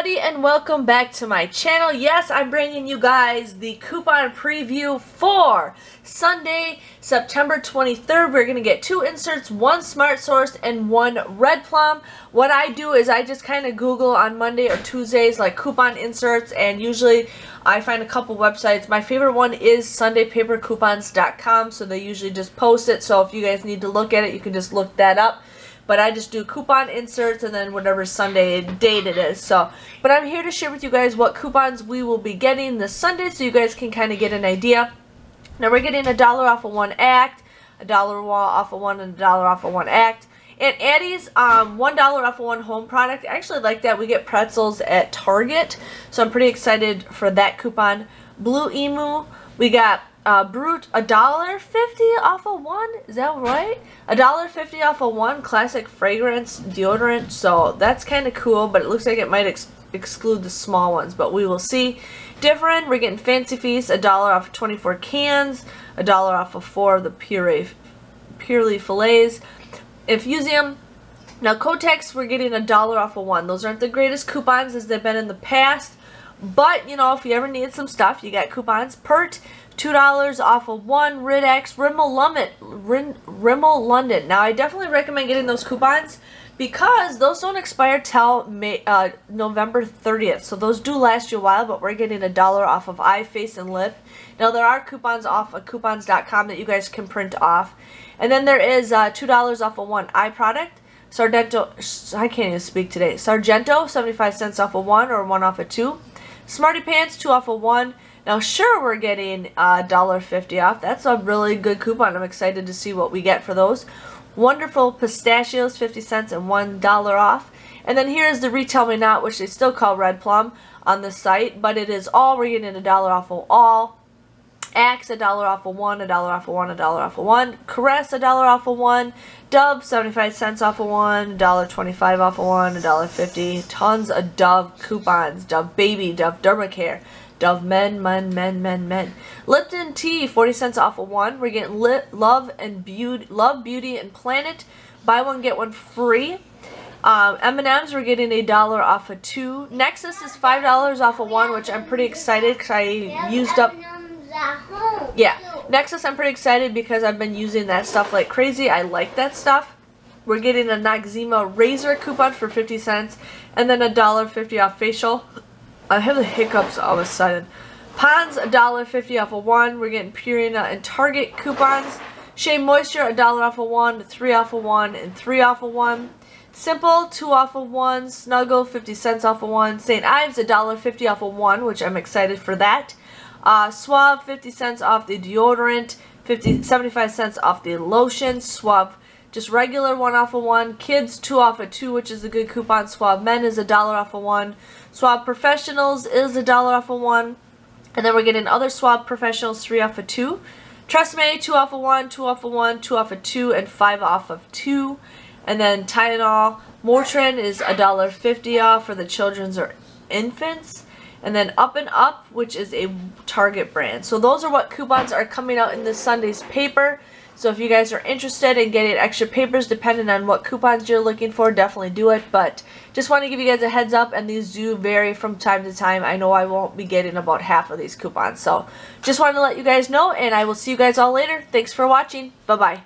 everybody, and welcome back to my channel. Yes, I'm bringing you guys the coupon preview for Sunday, September 23rd. We're going to get 2 inserts, 1 Smart Source and 1 Red Plum. What I do is I just kind of Google on Monday or Tuesdays like coupon inserts, and usually I find a couple websites. My favorite one is SundayPaperCoupons.com, so they usually just post it. So if you guys need to look at it, you can just look that up. But I just do coupon inserts and then whatever Sunday date it is. But I'm here to share with you guys what coupons we will be getting this Sunday, so you guys can kind of get an idea. Now we're getting $1 off of 1 act, $1 off of 1, and $1 off of 1 act. And Addie's $1 off of 1 home product. I actually like that. We get pretzels at Target, so I'm pretty excited for that coupon. Blue Emu, we got Brute $1.50 off of 1. Is that right? $1.50 off of 1 classic fragrance deodorant. So that's kind of cool, but it looks like it might exclude the small ones, but we will see. Different, we're getting Fancy Feast $1 off of 24 cans, $1 off of 4 of the Purely Fillets. Infusium. Now Kotex, we're getting $1 off of 1. Those aren't the greatest coupons as they've been in the past, but you know, if you ever need some stuff, you got coupons. Pert, $2 off of 1. Rid-X, Rimmel London. Now I definitely recommend getting those coupons because those don't expire till November 30th. So those do last you a while, but we're getting $1 off of eye, face, and lip. Now there are coupons off of coupons.com that you guys can print off. And then there is $2 off of 1 eye product. Sargento, I can't even speak today. Sargento, 75 cents off of 1 or 1 off of 2. Smarty Pants, 2 off of 1. Now sure, we're getting $1.50 off. That's a really good coupon. I'm excited to see what we get for those. Wonderful Pistachios, 50 cents and $1 off. And then here's the Retail Me Not, which they still call Red Plum on the site, but it is all, we're getting $1 off of all. Axe, $1 off of 1, $1 off of 1, $1 off of 1. Caress, $1 off of 1. Dove, 75 cents off of 1, $1.25 off of 1, $1.50. Tons of Dove coupons. Dove Baby, Dove Dermacare, Dove Men. Lipton Tea, 40 cents off of 1. We're getting Love Beauty and Planet. Buy one, get one free. M&M's, we're getting $1 off of 2. Nexus is $5 off of 1, which I'm pretty excited because I used up. Yeah, Nexus, I'm pretty excited because I've been using that stuff like crazy. I like that stuff. We're getting a Noxzema razor coupon for 50 cents and then $1.50 off facial. I have the hiccups all of a sudden. Pond's $1.50 off of 1. We're getting Purina and Target coupons. Shea Moisture $1 off of 1, 3 off of 1, and 3 off of 1. Simple 2 off of 1. Snuggle 50 cents off of 1. St. Ives $1.50 off of 1, which I'm excited for that. Suave 50 cents off the deodorant, 75 cents off the lotion. Suave just regular 1 off of 1. Kids 2 off of 2, which is a good coupon. Suave Men is $1 off of 1. Suave Professionals is $1 off of 1. And then we're getting other Suave Professionals 3 off of 2. Tresemme 2 off of 1, 2 off of 1, 2 off of 2, and 5 off of 2. And then Tylenol Motrin is $1.50 off for the children's or infants. And then Up and Up, which is a Target brand. So those are what coupons are coming out in this Sunday's paper. So if you guys are interested in getting extra papers, depending on what coupons you're looking for, definitely do it. But just want to give you guys a heads up, and these do vary from time to time. I know I won't be getting about half of these coupons. So just wanted to let you guys know, and I will see you guys all later. Thanks for watching. Bye-bye.